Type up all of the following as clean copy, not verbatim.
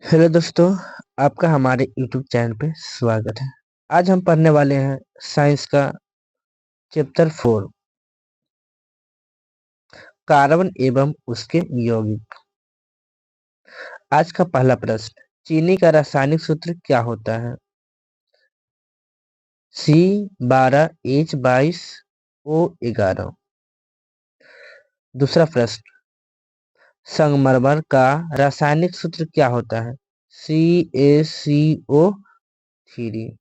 Hello दोस्तों, आपका हमारे YouTube चैनल पे स्वागत है। आज हम पढ़ने वाले हैं साइंस का चैप्टर 4, कार्बन एवं उसके यौगिक। आज का पहला प्रश्न, चीनी का रासायनिक सूत्र क्या होता है? C12H22O11। दूसरा प्रश्न, संगमरमर का रासायनिक सूत्र क्या होता है? CaCO3।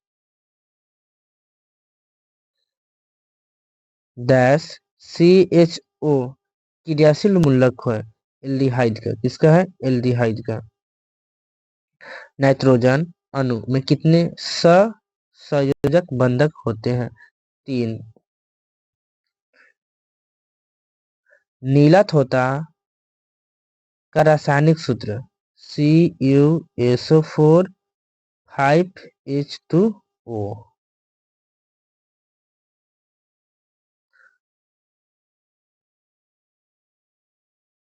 डैश CHO क्रियाशील मूलक है एल्डिहाइड का। किसका है? एल्डिहाइड का। नाइट्रोजन अणु में कितने सहसंयोजक बंधक होते हैं? 3। नीलाथोता का रासायनिक सूत्र CuSO4 5H2O।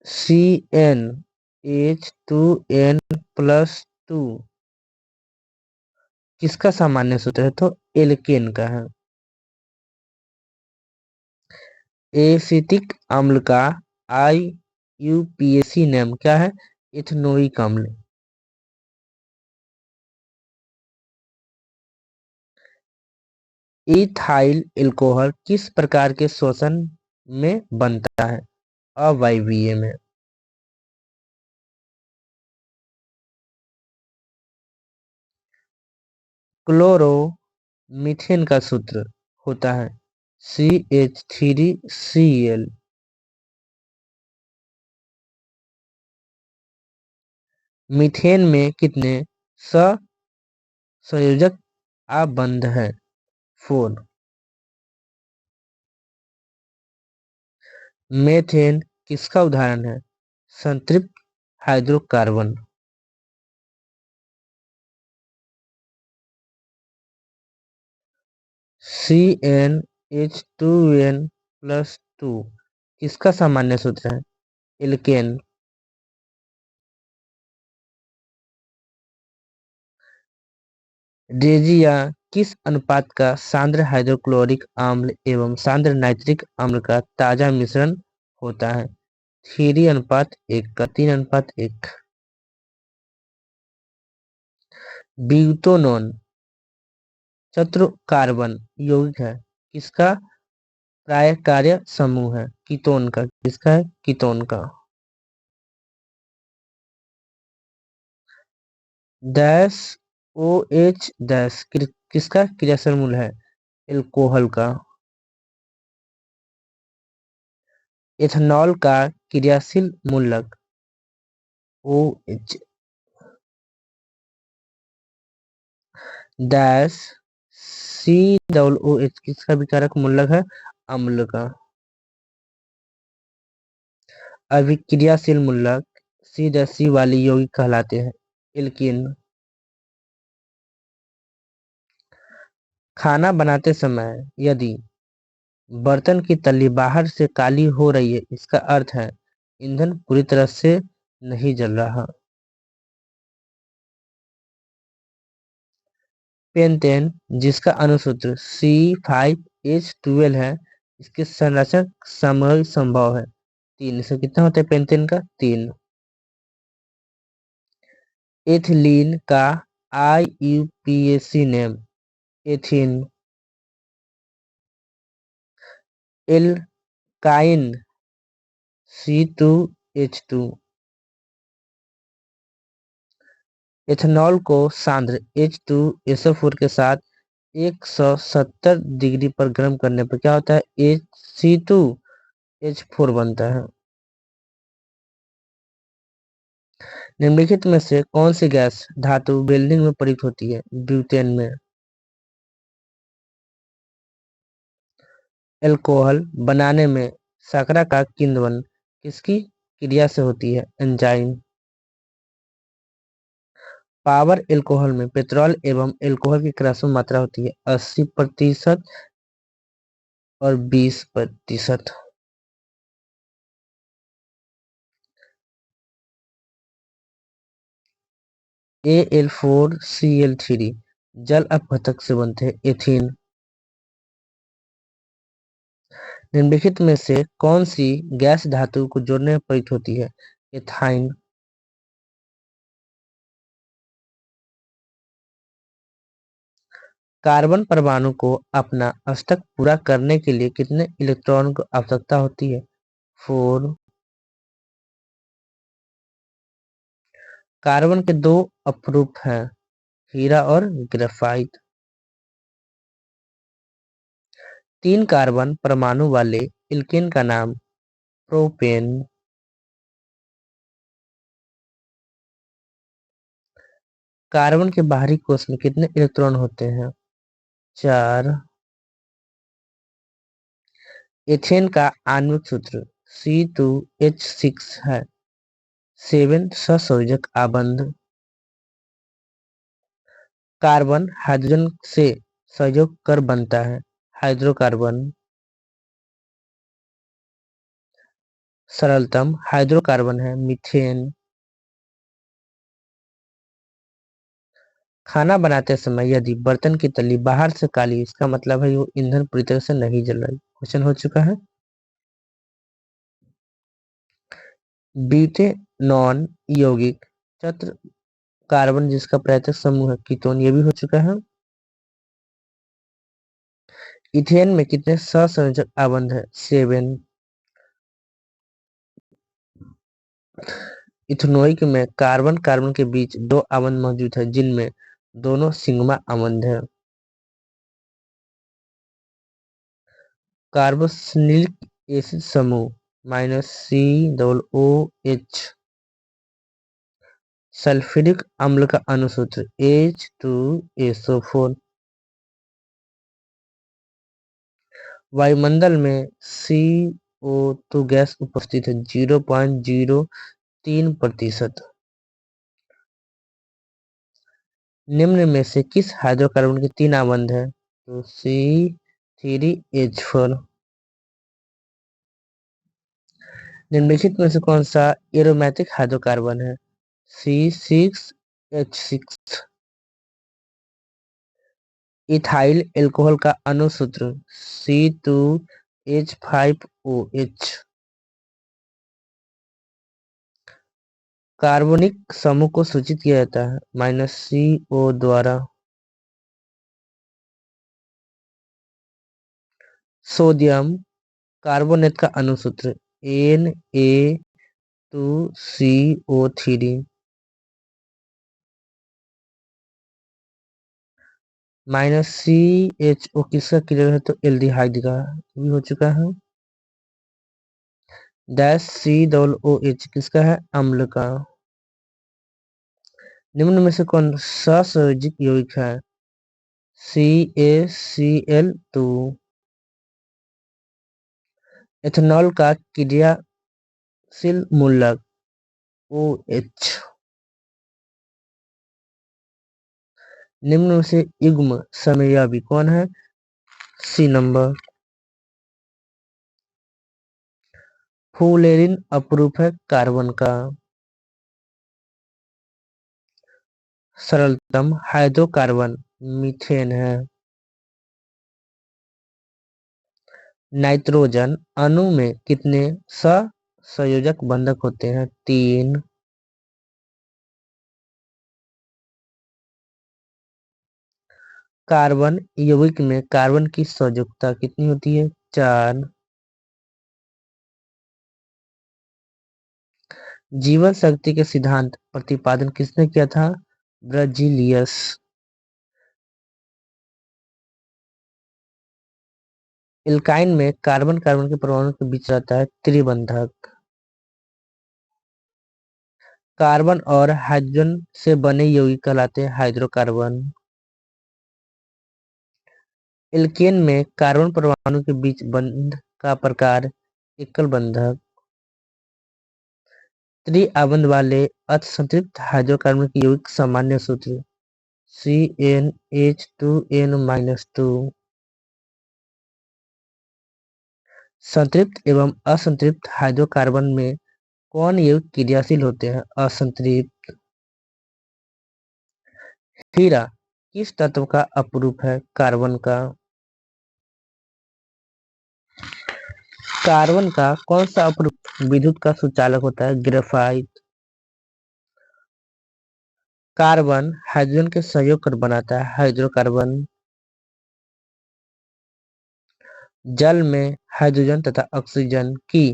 CnH2n+2 किसका सामान्य सूत्र है? तो एल्केन का है। एसिटिक अम्ल का IUPAC नाम क्या है? इथेनोइक अम्ल। इथाइल एल्कोहल किस प्रकार के शोषण में बनता है? अवायवीय में। क्लोरो मीथेन का सूत्र होता है CH3Cl। मीथेन में कितने सहसंयोजक आबंध है? 4। मेथेन किसका उदाहरण है? संतृप्त हाइड्रोकार्बन। CnH2n+2 किसका सामान्य सूत्र है? एल्केन। डेजिया किस अनुपात का सांद्र हाइड्रोक्लोरिक अम्ल एवं सांद्र नाइट्रिक अम्ल का ताजा मिश्रण होता है? 3:1 का। 3:1। ब्यूटेनॉन चतुर कार्बन यौगिक है किसका प्राय कार्य समूह है? कीटोन का। किसका है? कीटोन का। डैश OH डैश किसका क्रियाशील मूल है? एल्कोहल का। एथेनॉल का क्रियाशील मूलक OH डैश COOH किसका विकारक मूलक है? अम्ल का। अभिक्रियाशील मूलक C वाले यौगिक कहलाते हैं एल्कीन। खाना बनाते समय यदि बर्तन की तली बाहर से काली हो रही है, इसका अर्थ है ईंधन पूरी तरह से नहीं जल रहा। पेंटेन जिसका अणुसूत्र C5H12 है, इसके संरचक सामयिक संभव है 3। इसका कितना होता है पेंटेन का? 3। एथिलीन का IUPAC name ethene. Alkyne C2H2। Ethanol को सांद्र H2SO4 के साथ 170 डिग्री पर गर्म करने पर क्या होता है? C2H4 बनता है। निम्नलिखित में से कौन सी गैस धातु वेल्डिंग में प्रयुक्त होती है? ब्यूटेन में। एल्कोहल बनाने में शर्करा का किण्वन किसकी क्रिया से होती है? एंजाइम। पावर एल्कोहल में पेट्रोल एवं एल्कोहल की क्रॉस मात्रा होती है 80% और 20%। Al4Cl3 जल अपघटक से बनते हैं एथीन। निम्नलिखित में से कौन सी गैस धातु को जोड़ने में प्रयुक्त होती है? एथाइन। कार्बन परमाणु को अपना अष्टक पूरा करने के लिए कितने इलेक्ट्रॉन की आवश्यकता होती है? 4। कार्बन के दो अपरूप हैं, हीरा और ग्रेफाइट। 3 कार्बन परमाणु वाले एल्केन का नाम? प्रोपेन। कार्बन के बाहरी कोश में कितने इलेक्ट्रॉन होते हैं? 4। एथेन का आणविक सूत्र C2H6 है। 7 ससंयोजक आबंध। कार्बन हाइड्रोजन से सहयोग कर बनता है हाइड्रोकार्बन। सरलतम हाइड्रोकार्बन है मीथेन। खाना बनाते समय यदि बर्तन की तली बाहर से काली, इसका मतलब है वो ईंधन पूरी तरह से नहीं जल रही। क्वेश्चन हो चुका है। ब्यूटेनॉन यौगिक चत्र कार्बन जिसका प्राकृतिक समूह है कीटोन, ये भी हो चुका है। इथेन में कितने सहसंयोजक आबंध है? 7। इथेनोइक में कार्बन कार्बन के बीच दो आबंध मौजूद है जिनमें दोनों सिग्मा आबंध है। कार्बोक्सिलिक एसिड समूह -COOH। सल्फ्यूरिक अम्ल का अणुसूत्र H2SO4। वायुमंडल में CO2 गैस उपस्थित है 0.03%। निम्न में से किस हाइड्रोकार्बन के 3 आबंध है? तो C3H4। निम्नलिखित में से कौन सा एरोमेटिक हाइड्रोकार्बन है? C6H6। इथाइल एल्कोहल का अणुसूत्र C2H5OH। कार्बनिक समूह को सूचित किया जाता है -CO द्वारा। सोडियम कार्बोनेट का अणुसूत्र Na2CO3। -CHO किसका क्लियर है? तो एल्डिहाइड का भी हो चुका है। -COOH किसका है? अम्ल का। निम्न में से कौन सा संयोजित यौगिक है? CaCl2। एथेनॉल का क्रियाशील मूलक OH। निम्न में से युग्म समयावी कौन है? C number. फुलेरिन अपरूप है कार्बन का। सरलतम हाइड्रोकार्बन मीथेन है। नाइट्रोजन अणु में कितने सहसंयोजक बंधक होते हैं? 3। कार्बन यौगिक में कार्बन की संयोजकता कितनी होती है? 4। जीवन शक्ति के सिद्धांत प्रतिपादन किसने किया था? ब्रजीलियस। एल्काइन में कार्बन कार्बन के परमाणु के बीच रहता है त्रिबंधक। कार्बन और हाइड्रोजन से बने यौगिक कहलाते हैं हाइड्रोकार्बन। एल्केन में कार्बन परमाणु के बीच बंध का प्रकार एकल बंधक। त्रिआबंध वाले असंतृप्त हाइड्रोकार्बन के यौगिक सामान्य सूत्र CnH2n-2। संतृप्त एवं असंतृप्त हाइड्रोकार्बन में कौन यौगिक क्रियाशील होते हैं? असंतृप्त। हीरा किस तत्व का अपरूप है? कार्बन का। कार्बन का कौन सा अपरूप विद्युत का सुचालक होता है? ग्रेफाइट। कार्बन हाइड्रोजन के सहयोग कर बनाता है, हाइड्रोकार्बन। जल में हाइड्रोजन तथा ऑक्सीजन की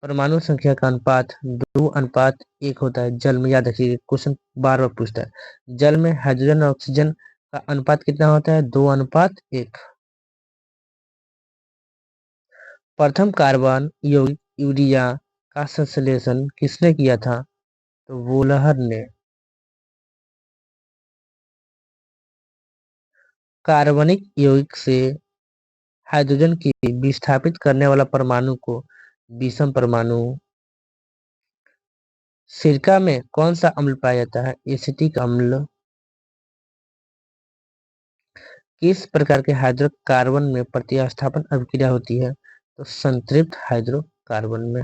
परमाणु संख्या का अनुपात 2:1 होता है। जल में, याद रखिए क्वेश्चन बार बार पूछता है, जल में हाइड्रोजन और ऑक्सीजन का अनुपात कितना होता है? 2:1। प्रथम कार्बन यौगिक यूरिया का संश्लेषण किसने किया था? तो वोल्हर ने। कार्बनिक यौगिक से हाइड्रोजन की विस्थापित करने वाला परमाणु को विषम परमाणु। सिरका में कौन सा अम्ल पाया जाता है? एसिटिक अम्ल। किस प्रकार के हाइड्रोकार्बन में प्रतिस्थापन अभिक्रिया होती है? तो संतृप्त हाइड्रोकार्बन में।